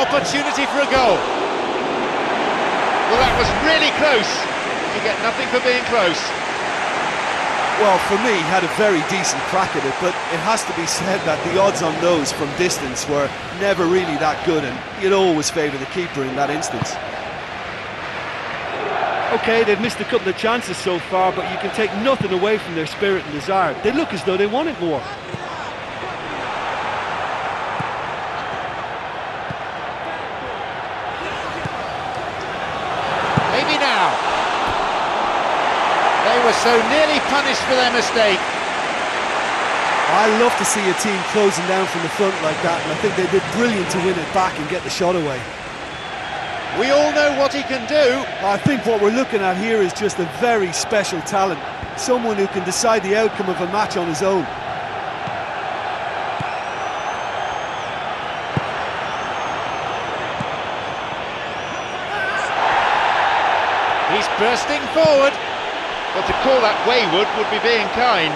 opportunity for a goal. Well, that was really close. You get nothing for being close. Well, for me, he had a very decent crack at it, but it has to be said that the odds on those from distance were never really that good, and you'd always favour the keeper in that instance. OK, they've missed a couple of chances so far, but you can take nothing away from their spirit and desire. They look as though they wanted more. Maybe now. They were so nearly punished for their mistake. I love to see a team closing down from the front like that, and I think they did brilliant to win it back and get the shot away. We all know what he can do. I think what we're looking at here is just a very special talent. Someone who can decide the outcome of a match on his own. He's bursting forward. But to call that wayward would be being kind.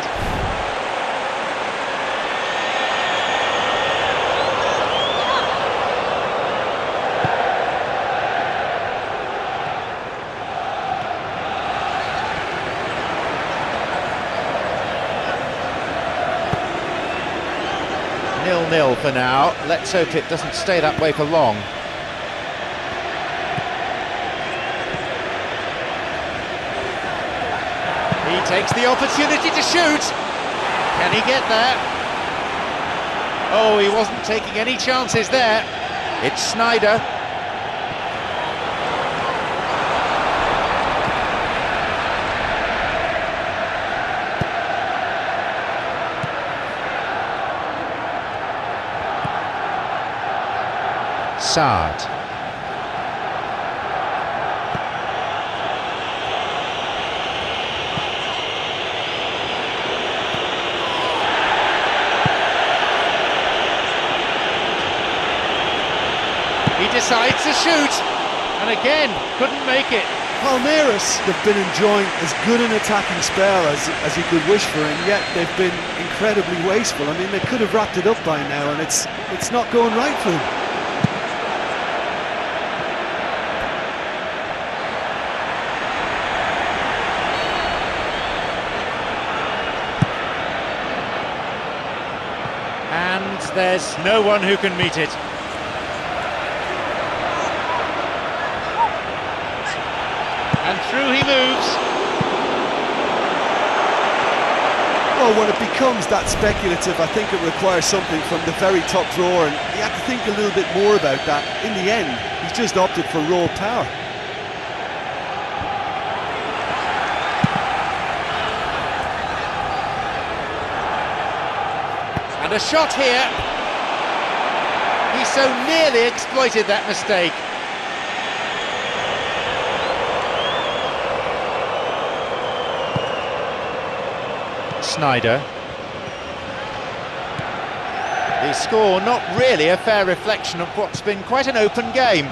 0-0 for now. Let's hope it doesn't stay that way for long. He takes the opportunity to shoot. Can he get there? Oh, he wasn't taking any chances there. It's Sneijder. Saad. He decides to shoot, and again, couldn't make it. Palmeiras have been enjoying as good an attacking spell as you could wish for, and yet they've been incredibly wasteful. I mean, they could have wrapped it up by now, and it's not going right for them. And there's no one who can meet it. And through he moves. Well, when it becomes that speculative, I think it requires something from the very top drawer, and you have to think a little bit more about that. In the end, he's just opted for raw power. And a shot here. He so nearly exploited that mistake. Sneijder. The score not really a fair reflection of what's been quite an open game.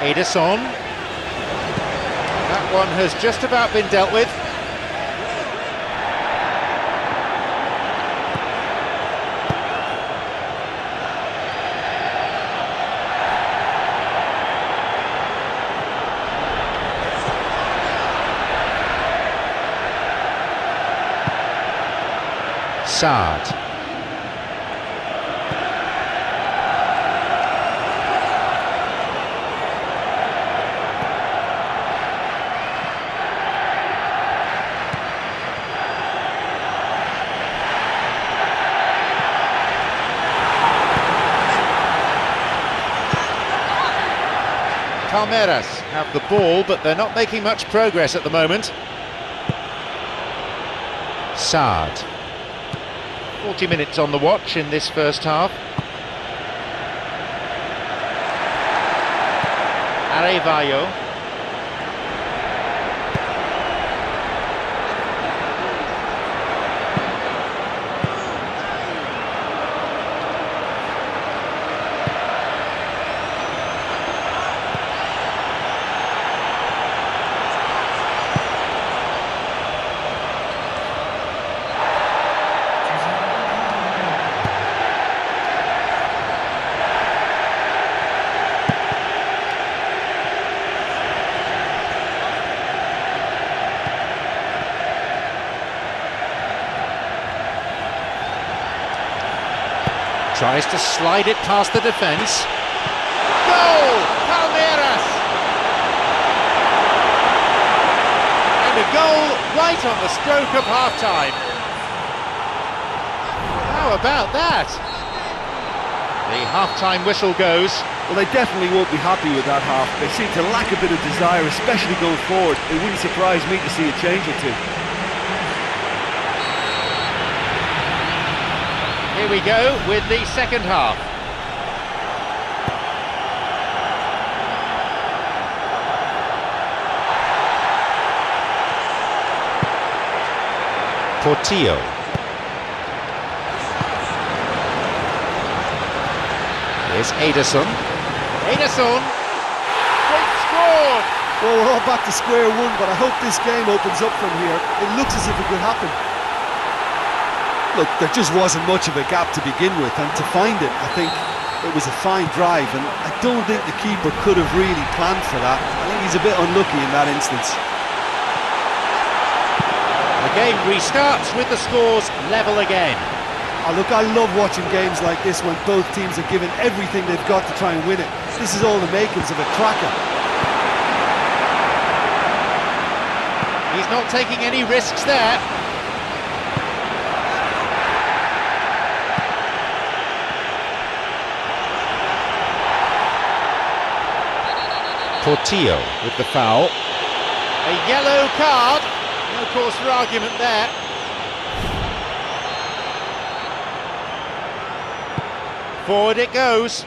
Ederson. That one has just about been dealt with. Saad. Palmeiras have the ball, but they're not making much progress at the moment. Saad. 40 minutes on the watch in this first half. Arevalo. Tries to slide it past the defence. Goal! Palmeiras! And a goal right on the stroke of half-time. How about that? The half-time whistle goes. Well, they definitely won't be happy with that half. They seem to lack a bit of desire, especially going forward. It wouldn't surprise me to see a change or two. Here we go with the second half. Portillo. Here's Ederson. Ederson! They've scored! Well, we're all back to square one, but I hope this game opens up from here. It looks as if it could happen. Look, there just wasn't much of a gap to begin with, and to find it, I think it was a fine drive, and I don't think the keeper could have really planned for that. I think he's a bit unlucky in that instance. The game restarts with the scores level again. Oh, look, I love watching games like this when both teams are giving everything they've got to try and win it. This is all the makings of a cracker. He's not taking any risks there. Portillo with the foul. A yellow card. No cause for argument there. Forward it goes.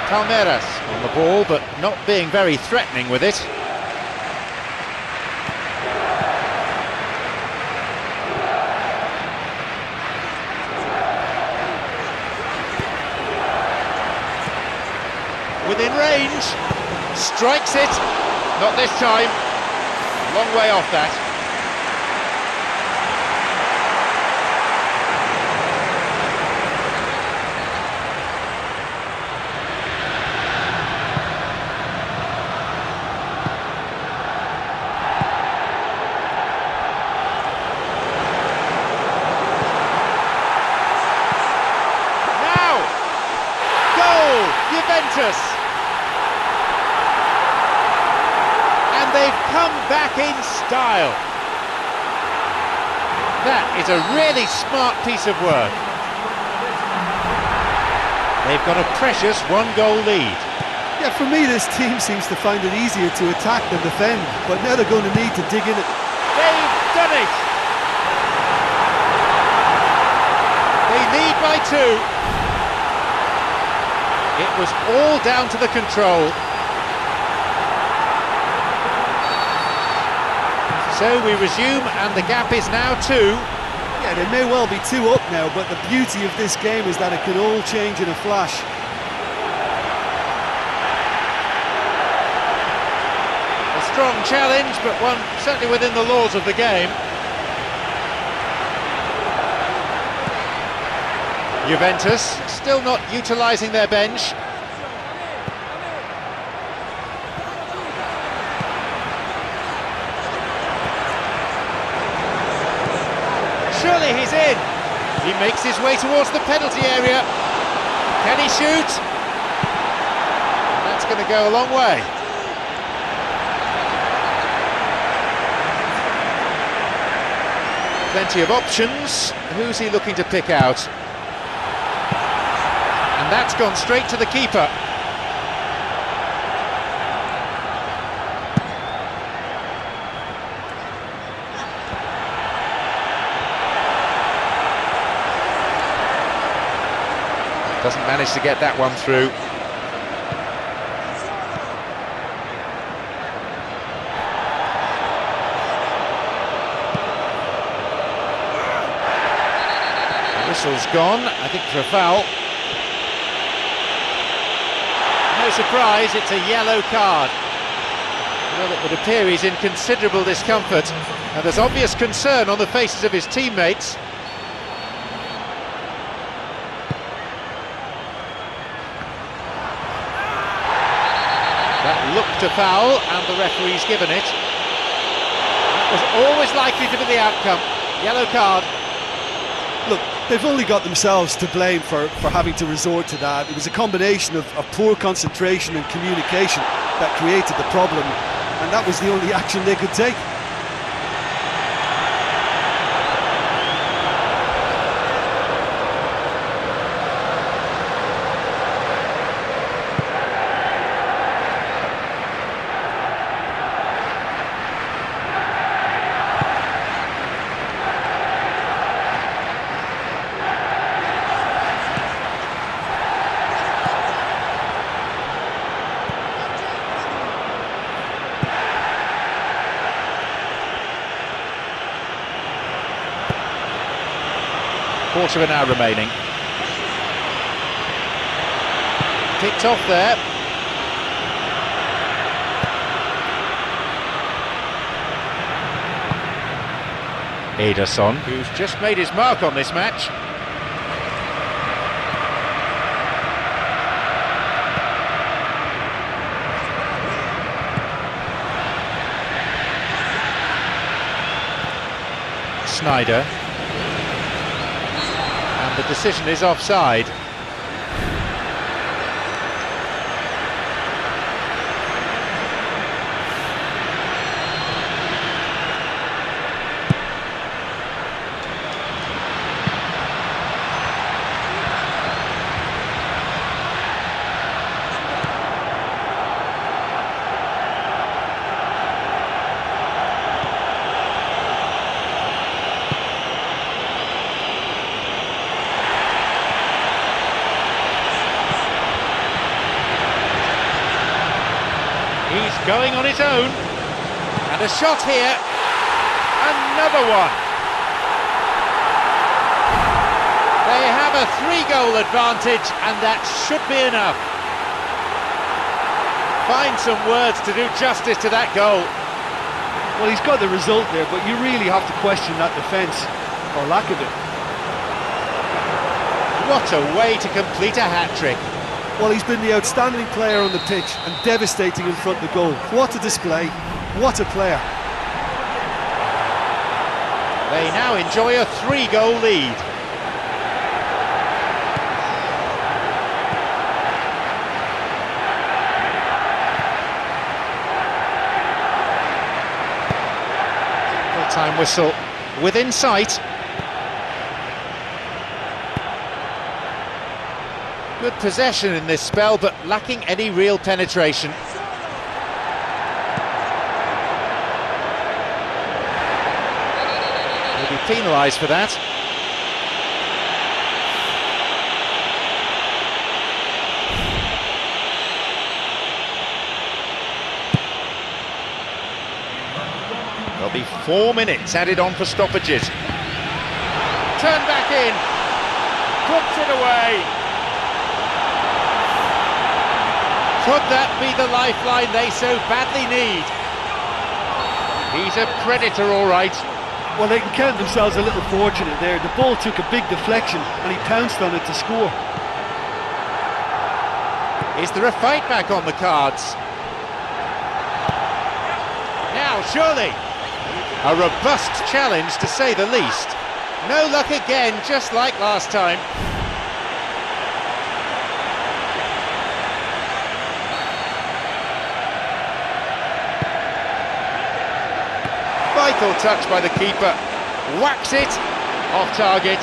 Palmeiras on the ball, but not being very threatening with it. Within range, strikes it, not this time, long way off that. Now, goal, Juventus. They've come back in style. That is a really smart piece of work. They've got a precious one-goal lead. Yeah, for me this team seems to find it easier to attack than defend, but now they're going to need to dig in it. They've done it! They lead by 2. It was all down to the control. So we resume, and the gap is now 2. Yeah, they may well be 2 up now, but the beauty of this game is that it can all change in a flash. A strong challenge, but one certainly within the laws of the game. Juventus still not utilising their bench. Surely he's in. He makes his way towards the penalty area. Can he shoot? That's going to go a long way. Plenty of options. Who's he looking to pick out? And that's gone straight to the keeper. Doesn't manage to get that one through. The whistle's gone, I think, for a foul. No surprise, it's a yellow card. Well, it would appear he's in considerable discomfort, and there's obvious concern on the faces of his teammates. That looked provoked a foul, and the referee's given it. That was always likely to be the outcome. Yellow card. Look, they've only got themselves to blame for having to resort to that. It was a combination of poor concentration and communication that created the problem, and that was the only action they could take. Quarter of an hour remaining. Picked off there. Ederson, who's just made his mark on this match. Sneijder. The decision is offside. He's going on his own, and a shot here, another one. They have a 3-goal advantage, and that should be enough. Find some words to do justice to that goal. Well, he's got the result there, but you really have to question that defence, or lack of it. What a way to complete a hat-trick. Well, he's been the outstanding player on the pitch and devastating in front of the goal. What a display, what a player. They now enjoy a 3-goal lead. Full-time whistle within sight. Good possession in this spell, but lacking any real penetration. He'll be penalised for that. There'll be 4 minutes added on for stoppages. Turn back in. Puts it away. Could that be the lifeline they so badly need? He's a predator, all right. Well, they can count themselves a little fortunate there. The ball took a big deflection and he pounced on it to score. Is there a fight back on the cards? Now, surely. A robust challenge, to say the least. No luck again, just like last time. Vital touch by the keeper. Whacks it off target.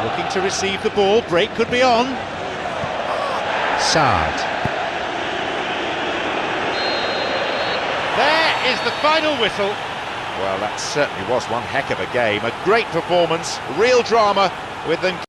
Looking to receive the ball. Break could be on. Saad. There is the final whistle. Well, that certainly was one heck of a game. A great performance, real drama with them